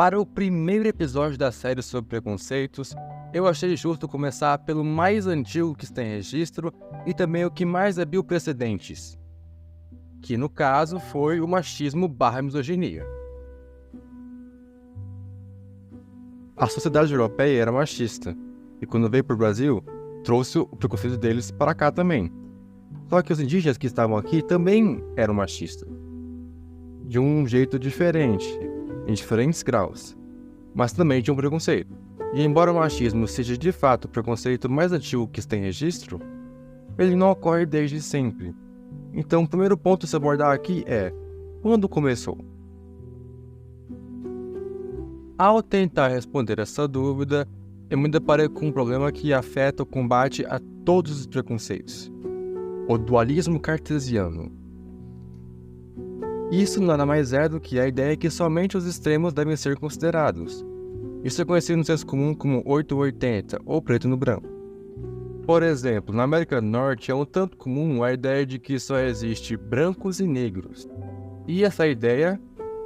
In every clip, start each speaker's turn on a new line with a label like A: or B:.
A: Para o primeiro episódio da série sobre preconceitos, eu achei justo começar pelo mais antigo que está em registro e também o que mais abriu precedentes, que no caso foi o machismo/misoginia. A sociedade europeia era machista, e quando veio para o Brasil, trouxe o preconceito deles para cá também. Só que os indígenas que estavam aqui também eram machistas, de um jeito diferente, em diferentes graus, mas também tinham preconceito. E embora o machismo seja de fato o preconceito mais antigo que está em registro, ele não ocorre desde sempre. Então o primeiro ponto a se abordar aqui é: quando começou? Ao tentar responder essa dúvida, eu me deparei com um problema que afeta o combate a todos os preconceitos: o dualismo cartesiano. Isso nada mais é do que a ideia que somente os extremos devem ser considerados. Isso é conhecido no senso comum como 880 ou preto no branco. Por exemplo, na América do Norte é um tanto comum a ideia de que só existe brancos e negros. E essa ideia,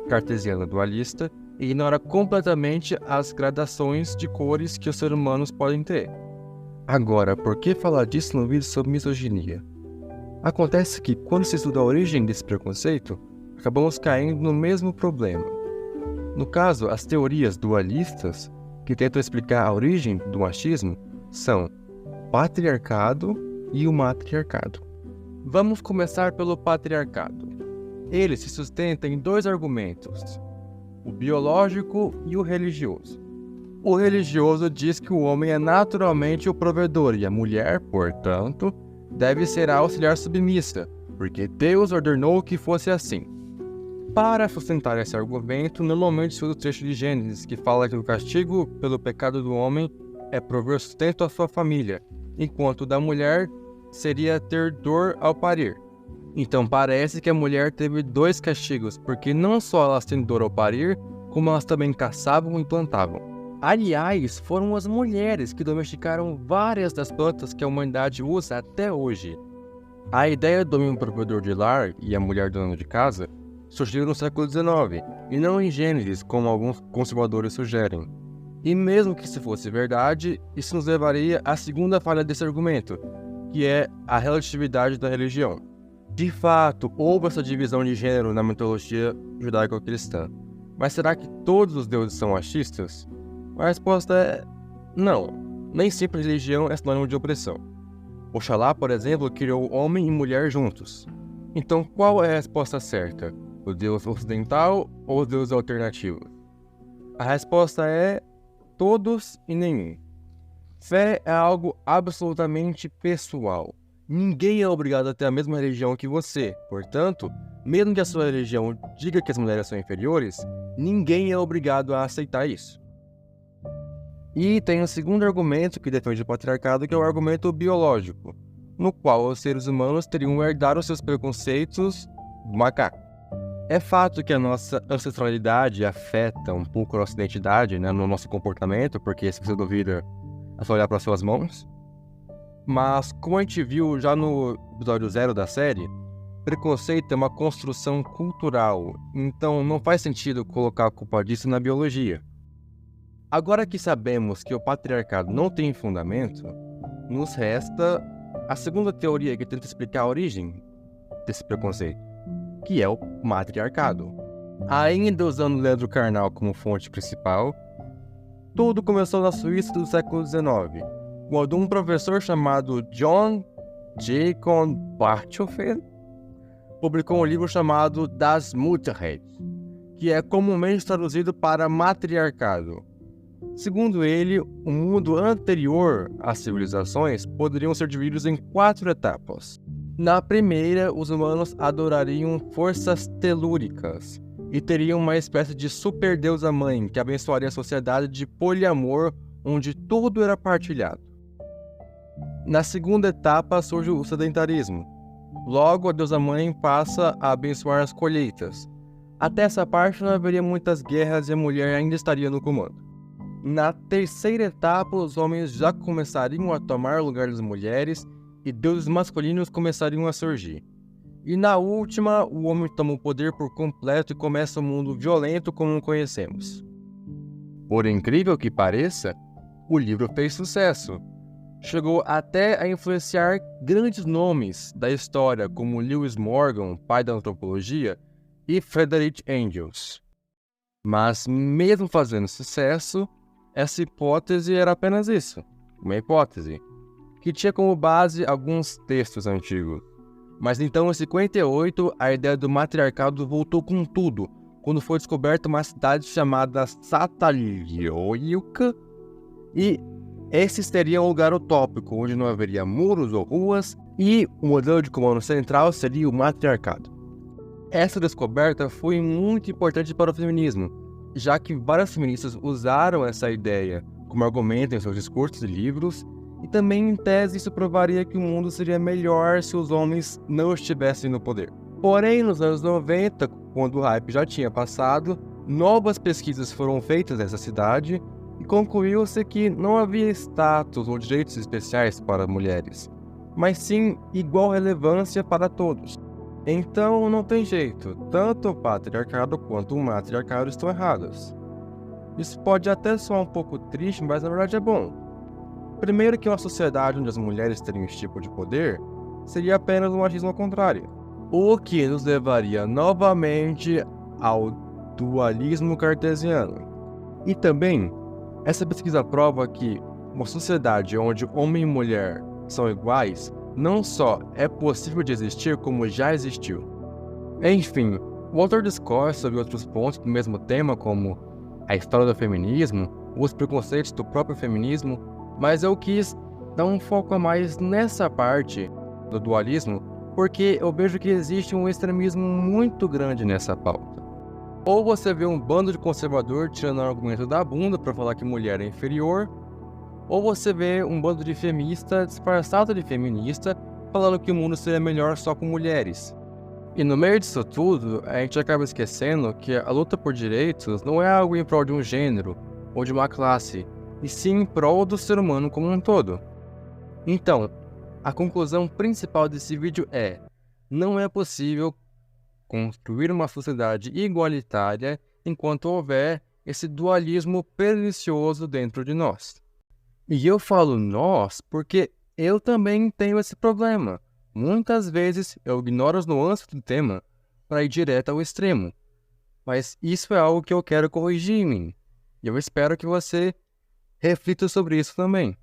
A: cartesiana dualista, ignora completamente as gradações de cores que os seres humanos podem ter. Agora, por que falar disso no vídeo sobre misoginia? Acontece que, quando se estuda a origem desse preconceito, acabamos caindo no mesmo problema. No caso, as teorias dualistas, que tentam explicar a origem do machismo, são o patriarcado e o matriarcado. Vamos começar pelo patriarcado. Ele se sustenta em dois argumentos: o biológico e o religioso. O religioso diz que o homem é naturalmente o provedor e a mulher, portanto, deve ser a auxiliar submissa, porque Deus ordenou que fosse assim. Para sustentar esse argumento, normalmente se usa o trecho de Gênesis, que fala que o castigo pelo pecado do homem é prover sustento à sua família, enquanto o da mulher seria ter dor ao parir. Então parece que a mulher teve dois castigos, porque não só elas têm dor ao parir, como elas também caçavam e plantavam. Aliás, foram as mulheres que domesticaram várias das plantas que a humanidade usa até hoje. A ideia do homem provedor de lar e a mulher dona de casa surgiu no século XIX, e não em Gênesis, como alguns conservadores sugerem. E mesmo que isso fosse verdade, isso nos levaria à segunda falha desse argumento, que é a relatividade da religião. De fato, houve essa divisão de gênero na mitologia judaico-cristã. Mas será que todos os deuses são machistas? A resposta é não. Nem sempre religião é sinônimo de opressão. Oxalá, por exemplo, criou homem e mulher juntos. Então qual é a resposta certa? O Deus ocidental ou os deuses alternativos? A resposta é todos e nenhum. Fé é algo absolutamente pessoal. Ninguém é obrigado a ter a mesma religião que você. Portanto, mesmo que a sua religião diga que as mulheres são inferiores, ninguém é obrigado a aceitar isso. E tem o segundo argumento que defende o patriarcado, que é o argumento biológico, no qual os seres humanos teriam herdado os seus preconceitos do macaco. É fato que a nossa ancestralidade afeta um pouco a nossa identidade, no nosso comportamento, porque se você duvida, é só olhar para suas mãos. Mas, como a gente viu já no episódio 0 da série, preconceito é uma construção cultural, então não faz sentido colocar a culpa disso na biologia. Agora que sabemos que o patriarcado não tem fundamento, nos resta a segunda teoria que tenta explicar a origem desse preconceito, que é o matriarcado. Ainda usando Leandro Carnal como fonte principal, tudo começou na Suíça do século XIX, quando um professor chamado John Jacob Bartholfeld publicou um livro chamado Das Mutterheit, que é comumente traduzido para matriarcado. Segundo ele, o mundo anterior às civilizações poderiam ser divididos em 4 etapas. Na primeira, os humanos adorariam forças telúricas e teriam uma espécie de superdeusa mãe que abençoaria a sociedade de poliamor, onde tudo era partilhado. Na segunda etapa surge o sedentarismo. Logo, a deusa mãe passa a abençoar as colheitas. Até essa parte não haveria muitas guerras e a mulher ainda estaria no comando. Na terceira etapa, os homens já começariam a tomar o lugar das mulheres e deuses masculinos começariam a surgir. E na última, o homem toma o poder por completo e começa um mundo violento como o conhecemos. Por incrível que pareça, o livro fez sucesso. Chegou até a influenciar grandes nomes da história, como Lewis Morgan, pai da antropologia, e Frederick Engels. Mas, mesmo fazendo sucesso, essa hipótese era apenas isso, uma hipótese, que tinha como base alguns textos antigos. Mas então, em 58, a ideia do matriarcado voltou com tudo, quando foi descoberta uma cidade chamada Satalioiuca, e esse seria um lugar utópico, onde não haveria muros ou ruas, e o modelo de comando central seria o matriarcado. Essa descoberta foi muito importante para o feminismo, já que várias feministas usaram essa ideia como argumento em seus discursos e livros, e também, em tese, isso provaria que o mundo seria melhor se os homens não estivessem no poder. Porém, nos anos 90, quando o hype já tinha passado, novas pesquisas foram feitas nessa cidade e concluiu-se que não havia status ou direitos especiais para mulheres, mas sim igual relevância para todos. Então não tem jeito, tanto o patriarcado quanto o matriarcado estão errados. Isso pode até soar um pouco triste, mas na verdade é bom. Primeiro que uma sociedade onde as mulheres teriam esse tipo de poder seria apenas um machismo ao contrário, o que nos levaria novamente ao dualismo cartesiano. E também, essa pesquisa prova que uma sociedade onde homem e mulher são iguais não só é possível de existir, como já existiu. Enfim, o autor discorre sobre outros pontos do mesmo tema, como a história do feminismo, os preconceitos do próprio feminismo, mas eu quis dar um foco a mais nessa parte do dualismo, porque eu vejo que existe um extremismo muito grande nessa pauta. Ou você vê um bando de conservador tirando o argumento da bunda para falar que mulher é inferior, ou você vê um bando de feminista disfarçado de feminista falando que o mundo seria melhor só com mulheres. E no meio disso tudo, a gente acaba esquecendo que a luta por direitos não é algo em prol de um gênero ou de uma classe, e sim em prol do ser humano como um todo. Então, a conclusão principal desse vídeo é: não é possível construir uma sociedade igualitária enquanto houver esse dualismo pernicioso dentro de nós. E eu falo nós porque eu também tenho esse problema. Muitas vezes eu ignoro as nuances do tema para ir direto ao extremo. Mas isso é algo que eu quero corrigir em mim. E eu espero que você reflita sobre isso também.